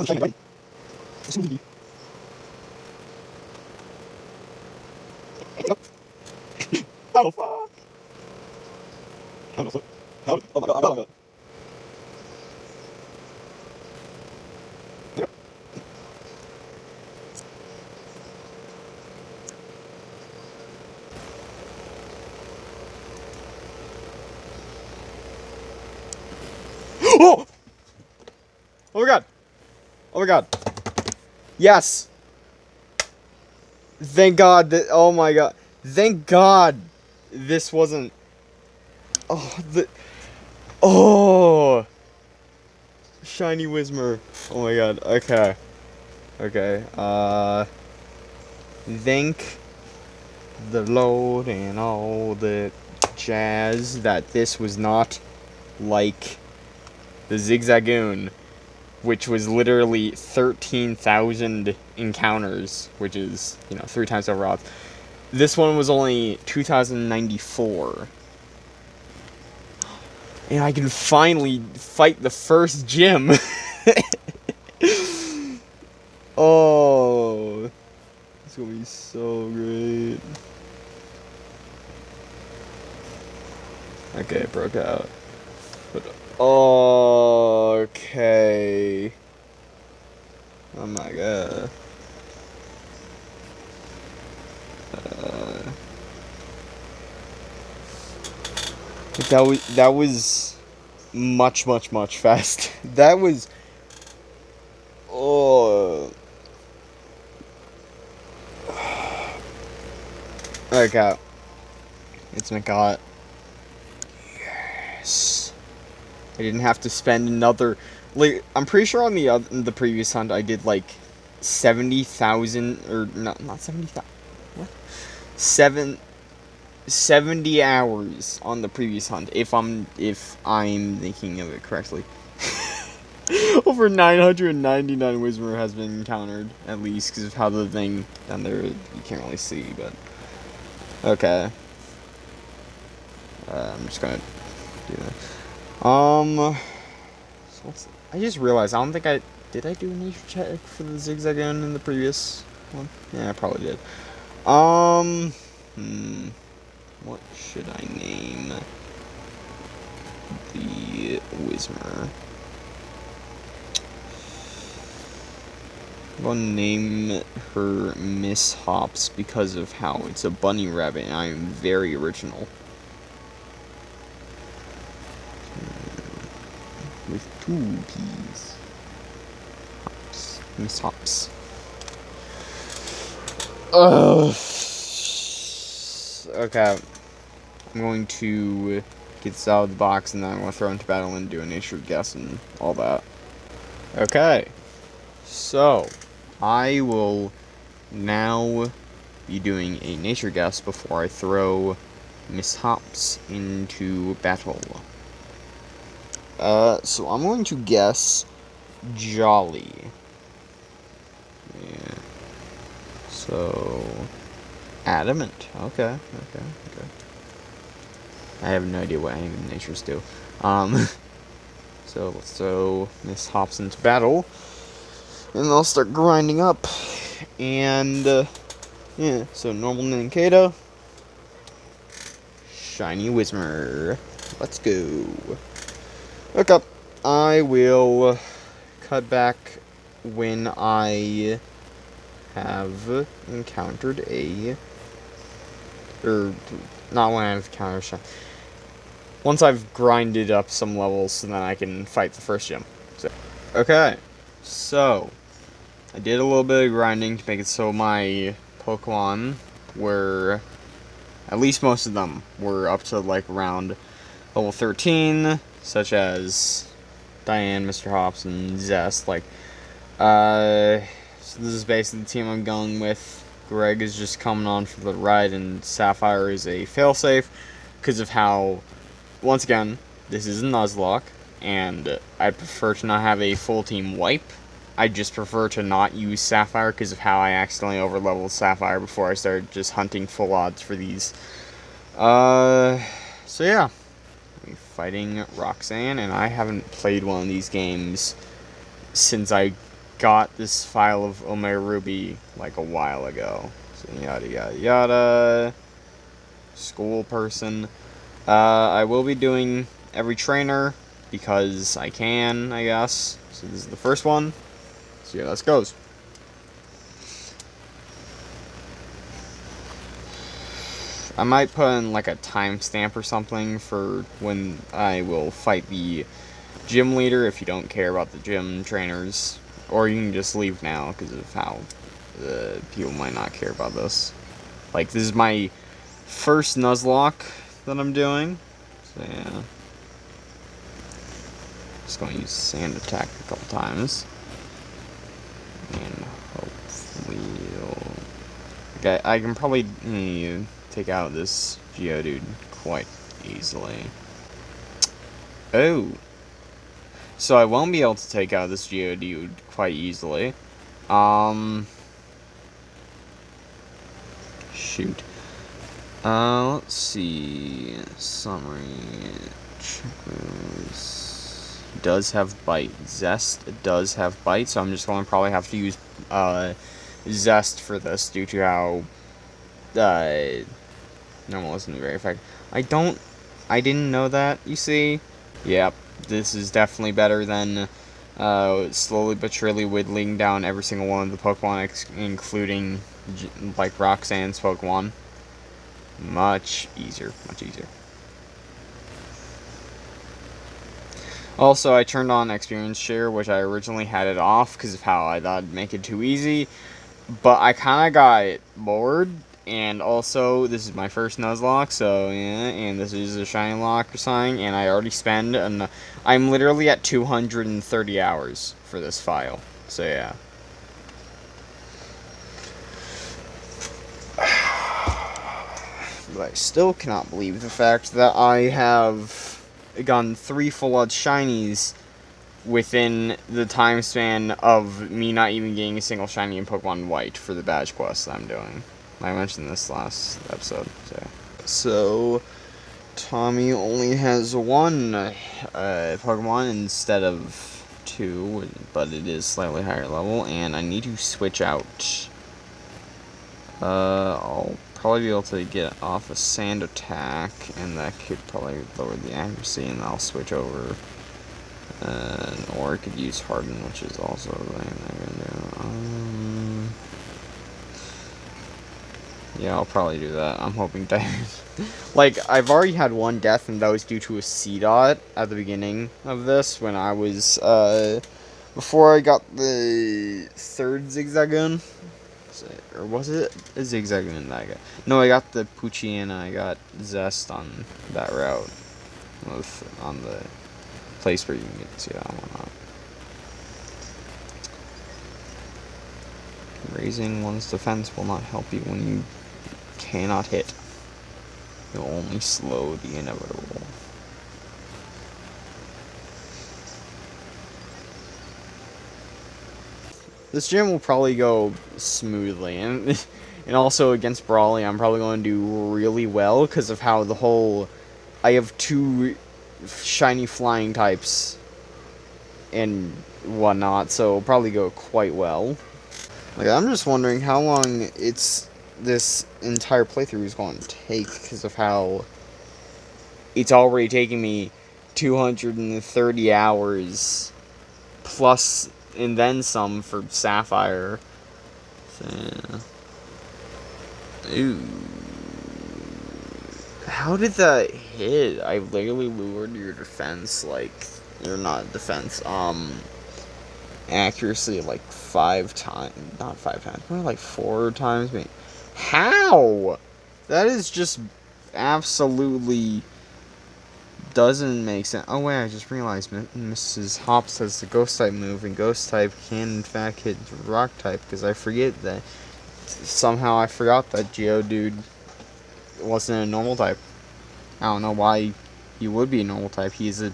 Oh, fuck. Oh my god. Oh! Oh my god. Oh my god. Yes. Thank god that. Oh my god. Thank god this wasn't. Oh, Oh! Shiny Whismur. Oh my god. Okay. Okay. Thank the Lord and all the jazz that this was not like the Zigzagoon, which was literally 13,000 encounters, which is, 3 times over odds. This one was only 2,094. And I can finally fight the first gym. Oh, it's gonna be so great. Okay, it broke out. But, okay. Oh my god. That was much fast. That was. Oh. Okay. It's McGott. Yes. I didn't have to spend another. Like, I'm pretty sure on the previous hunt I did like 70,000 or not 70,000. What? 70 hours on the previous hunt, if I'm thinking of it correctly. Over 999 Whismur has been encountered, at least, because of how the thing down there, you can't really see, but... Okay. I'm just gonna do that. So I just realized, I don't think did I do a nature check for the Zigzagoon in the previous one? Yeah, I probably did. What should I name the Whismur? I'm gonna name her Miss Hops because of how it's a bunny rabbit and I am very original. With 2 P's. Hops. Miss Hops. Ugh. Okay. I'm going to get this out of the box and then I'm going to throw it into battle and do a nature guess and all that. Okay. So, I will now be doing a nature guess before I throw Miss Hops into battle. So I'm going to guess Jolly. Yeah. So, Adamant. Okay. I have no idea what any of the natures do. So let's throw Miss Hops into battle. And I'll start grinding up. And, yeah, so normal Ninkata. Shiny Whismur. Let's go. Okay, I will cut back when I have encountered or not when I've encountered once I've grinded up some levels so then I can fight the first gym. So, okay, so I did a little bit of grinding to make it so my Pokemon were, at least most of them, were up to like around level 13, such as Diane, Mr. Hops, and Zest. So this is basically the team I'm going with. Greg is just coming on for the ride, and Sapphire is a failsafe because of how, once again, this is a Nuzlocke, and I prefer to not have a full team wipe. I just prefer to not use Sapphire because of how I accidentally overleveled Sapphire before I started just hunting full odds for these. So yeah. Fighting Roxanne, and I haven't played one of these games since I got this file of Omega Ruby like a while ago. So yada yada yada. School person. I will be doing every trainer because I can, I guess. So this is the first one. So yeah, let's go. I might put in like a timestamp or something for when I will fight the gym leader if you don't care about the gym trainers. Or you can just leave now because of how people might not care about this. Like, this is my first Nuzlocke that I'm doing. So yeah. Just going to use sand attack a couple times. And hopefully okay, I can probably take out this Geodude quite easily. Oh. So I won't be able to take out this Geodude quite easily. Shoot. Let's see. Summary. Checkers. Does have bite. Zest does have bite, so I'm just going to probably have to use Zest for this due to how normal isn't very effective. I didn't know that, you see? Yep, this is definitely better than slowly but surely whittling down every single one of the Pokemon, including like Roxanne's Pokemon. Much easier, much easier. Also, I turned on experience share, which I originally had it off because of how I thought it'd make it too easy. But I kind of got bored, and also, this is my first Nuzlocke, so yeah, and this is a Shinylocke or something, and I already spend, I'm literally at 230 hours for this file, so yeah. But I still cannot believe the fact that I have gotten 3 full-out shinies within the time span of me not even getting a single shiny in Pokemon White for the badge quest that I'm doing. I mentioned this last episode. So Tommy only has 1 Pokemon instead of 2, but it is slightly higher level, and I need to switch out. I'll probably be able to get off a sand attack, and that could probably lower the accuracy, and I'll switch over. Or I could use Harden, which is also the thing I'm gonna do. Yeah, I'll probably do that. I'm hoping like, I've already had 1 death, and that was due to a C-dot at the beginning of this, when I was, before I got the 3rd Zigzagoon. Or was it a Zigzagoon that I got? No, I got the Poochie and I got Zest on that route. On the place where you can get to see that and whatnot. Raising one's defense will not help you when you cannot hit. It will only slow the inevitable. This gym will probably go smoothly, and also against Brawly, I'm probably going to do really well because of how the whole. I have 2 shiny flying types and whatnot, so it'll probably go quite well. Like, I'm just wondering how long this entire playthrough is going to take because of how it's already taking me 230 hours plus. And then some for Sapphire. So, yeah. Ooh. How did that hit? I literally lured your defense, like, or not defense, accuracy like 5 times. Not 5 times, more like 4 times. Maybe. How? That is just absolutely. Doesn't make sense. Oh wait, I just realized Mrs. Hops has the Ghost type move, and Ghost type can in fact hit Rock type, because I forget that. Somehow I forgot that Geodude wasn't a normal type. I don't know why he would be a normal type. He's a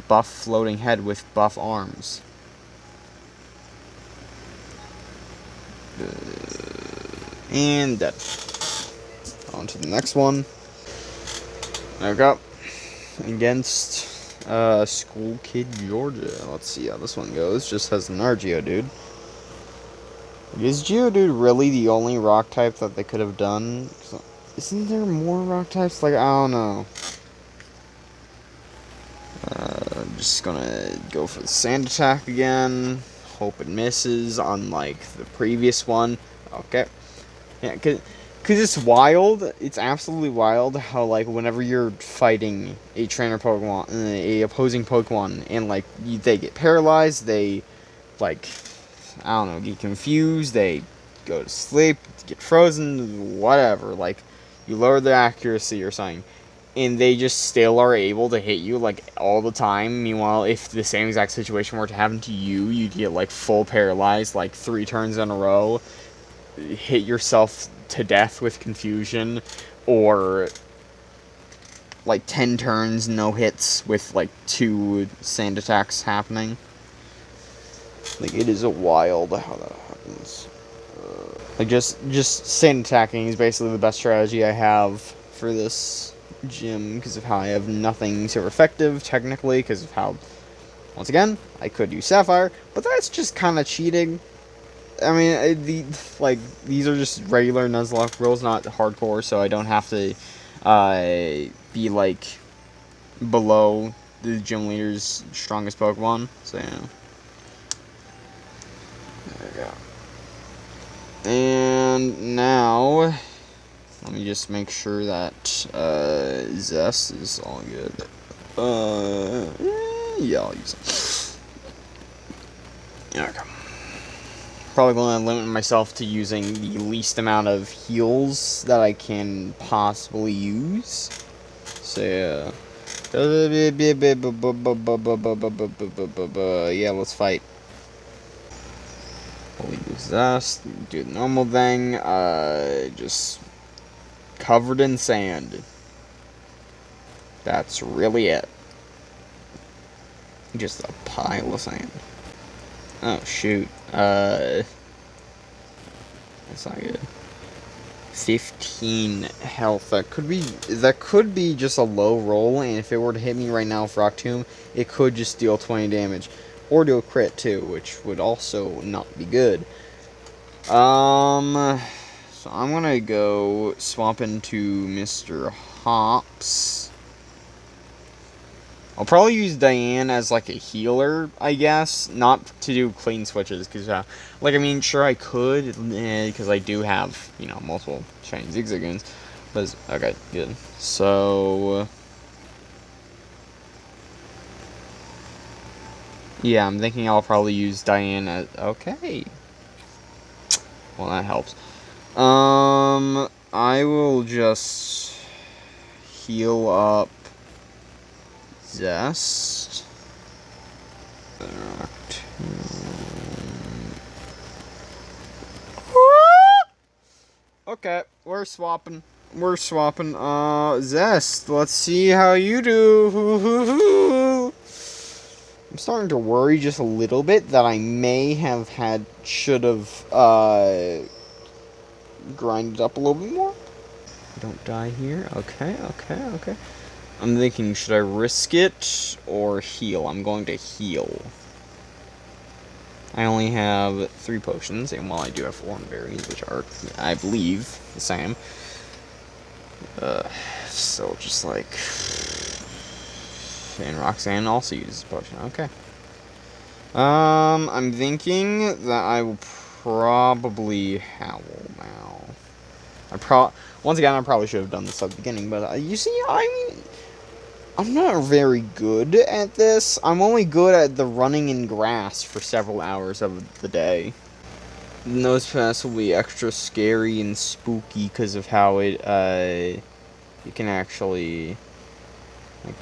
buff floating head with buff arms. And dead. On to the next one. There we go. Against School Kid Georgia. Let's see how this one goes. Just has another Geodude. Is Geodude really the only rock type that they could have done? Isn't there more rock types? Like, I don't know. I'm just gonna go for the Sand Attack again. Hope it misses, unlike the previous one. Okay. Yeah, cause it's wild. It's absolutely wild how, like, whenever you're fighting a trainer Pokemon, a opposing Pokemon, and, like, they get paralyzed, they, like, I don't know, get confused, they go to sleep, get frozen, whatever. Like, you lower their accuracy or something, and they just still are able to hit you, like, all the time. Meanwhile, if the same exact situation were to happen to you, you'd get, like, full paralyzed, like, 3 turns in a row, hit yourself to death with confusion, or, like, 10 turns, no hits, with, like, 2 sand attacks happening. Like, it is a wild how that happens. Like, just sand attacking is basically the best strategy I have for this gym, because of how I have nothing super effective, technically, because of how, once again, I could use Sapphire, but that's just kind of cheating. I mean, these are just regular Nuzlocke rules, not hardcore, so I don't have to be, like, below the gym leader's strongest Pokemon, so, yeah. There we go. And now, let me just make sure that Zest is all good. Yeah, I'll use it. There we go. Probably going to limit myself to using the least amount of heals that I can possibly use. So, yeah. Yeah, let's fight. We'll use this, do the normal thing, just covered in sand. That's really it. Just a pile of sand. Oh, shoot. That's not good. 15 health. That could be just a low roll, and if it were to hit me right now with Rock Tomb, it could just deal 20 damage. Or do a crit, too, which would also not be good. So I'm gonna go swap into Mr. Hops. I'll probably use Diane as, like, a healer, I guess. Not to do clean switches, because, like, I mean, sure I could, because I do have, you know, multiple shiny Zigzagoons. But, okay, good. So, yeah, I'm thinking I'll probably use Diane as, okay. Well, that helps. I will just heal up Zest. Okay, we're swapping. Zest, let's see how you do. I'm starting to worry just a little bit that I may have should have, grinded up a little bit more. Don't die here. Okay. I'm thinking, should I risk it or heal? I'm going to heal. I only have 3 potions, and while I do have 4 berries, which are, I believe, the same. So just like... And Roxanne also uses a potion. Okay. I'm thinking that I will probably howl now. Once again, I probably should have done this at the beginning, but you see, I mean, I'm not very good at this. I'm only good at the running in grass for several hours of the day. Nosepass will be extra scary and spooky because of how it you can actually, like,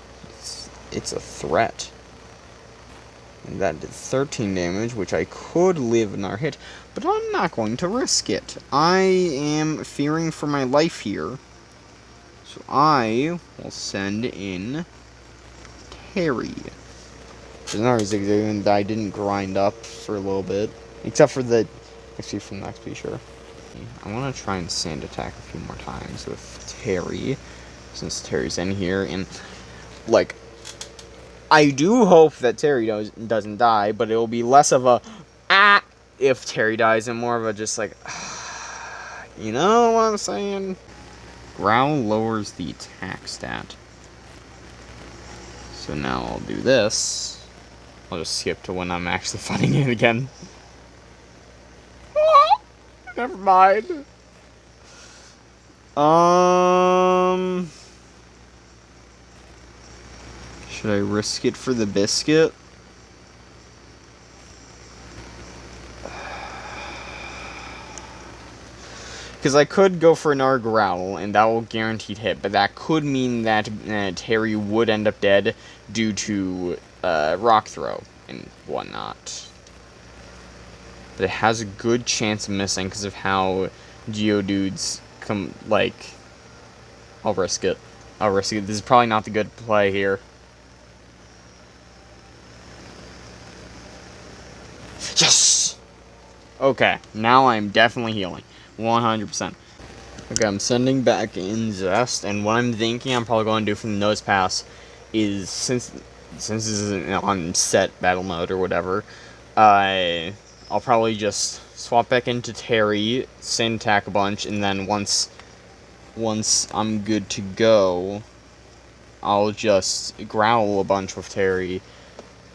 it's a threat. And that did 13 damage, which I could live another hit, but I'm not going to risk it. I am fearing for my life here. So I will send in Terry. There's another Zigzagoon that I didn't grind up for a little bit. Except for the XP from the XP, sure. I want to try and Sand Attack a few more times with Terry, since Terry's in here, and, like, I do hope that Terry doesn't die, but it will be less of a if Terry dies and more of a just like, you know what I'm saying? Growl lowers the attack stat. So now I'll do this. I'll just skip to when I'm actually fighting it again. Never mind. Should I risk it for the biscuit? Because I could go for another growl, and that will guaranteed hit, but that could mean that Terry would end up dead due to rock throw and whatnot. But it has a good chance of missing because of how Geodudes come, like... I'll risk it. I'll risk it. This is probably not the good play here. Yes! Okay, now I'm definitely healing. 100%. Okay, I'm sending back in Zest, and what I'm thinking I'm probably going to do from the Nose Pass is, since this isn't on set battle mode or whatever, I'll probably just swap back into Terry, sand attack a bunch, and then once I'm good to go, I'll just growl a bunch with Terry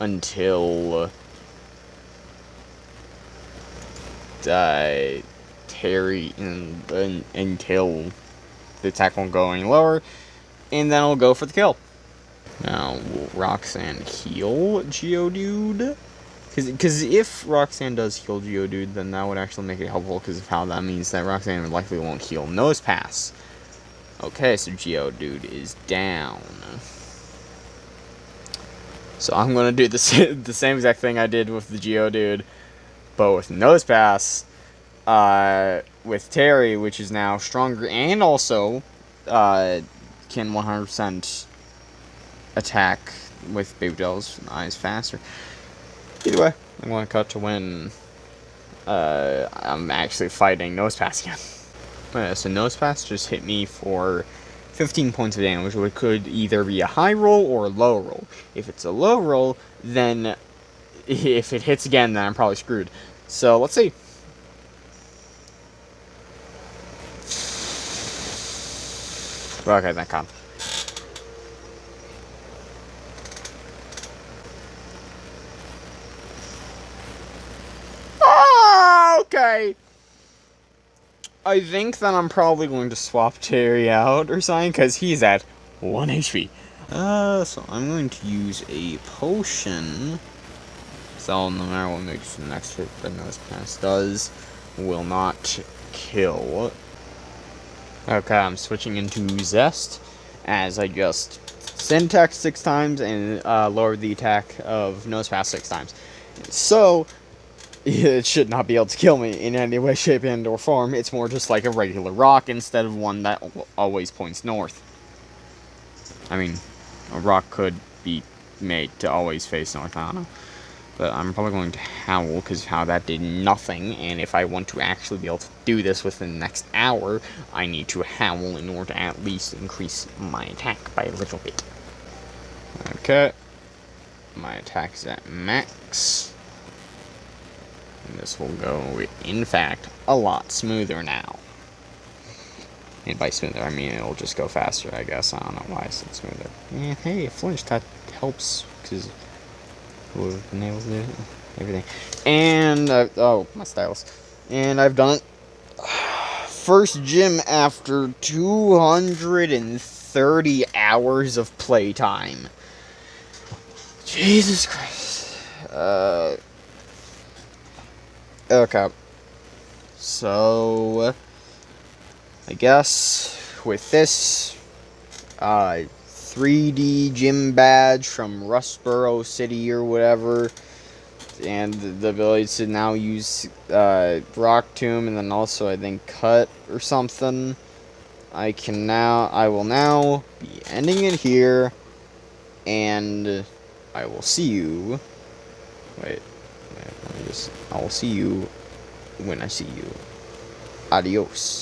until Terry until the attack won't go any lower, and then I'll go for the kill. Now, will Roxanne heal Geodude? Because if Roxanne does heal Geodude, then that would actually make it helpful because of how that means that Roxanne likely won't heal Nose Pass. Okay, so Geodude is down. So I'm going to do the same exact thing I did with the Geodude, but with Nose Pass, with Terry, which is now stronger and also can 100% attack with Baby Doll's eyes faster. Either way, I'm going to cut to when I'm actually fighting Nose Pass again. Okay, so Nose Pass just hit me for 15 points of damage, which could either be a high roll or a low roll. If it's a low roll, then if it hits again, then I'm probably screwed. So, let's see. Okay, that counts. Okay. I think that I'm probably going to swap Terry out or something, because he's at 1 HP. So I'm going to use a potion. So no matter what makes the next hit that Nose Pass does, will not kill. Okay, I'm switching into Zest, as I just send attack 6 times and lowered the attack of Nose Pass 6 times. So, it should not be able to kill me in any way, shape, and or form. It's more just like a regular rock instead of one that always points north. I mean, a rock could be made to always face north, I don't know. But I'm probably going to howl because how that did nothing, and if I want to actually be able to do this within the next hour, I need to howl in order to at least increase my attack by a little bit. Okay. My attack is at max. And this will go, in fact, a lot smoother now. And by smoother, I mean it'll just go faster, I guess. I don't know why I said smoother. Yeah, hey, a flinch, that helps, because we've been able to do everything. And, oh, my stylus. And I've done it. First gym after 230 hours of playtime. Jesus Christ. Okay. So, I guess with this 3D gym badge from Rustburo City or whatever, and the ability to now use Rock Tomb, and then also I think Cut or something, I will now be ending it here, and I will see you. Wait, let me just. I will see you when I see you. Adios.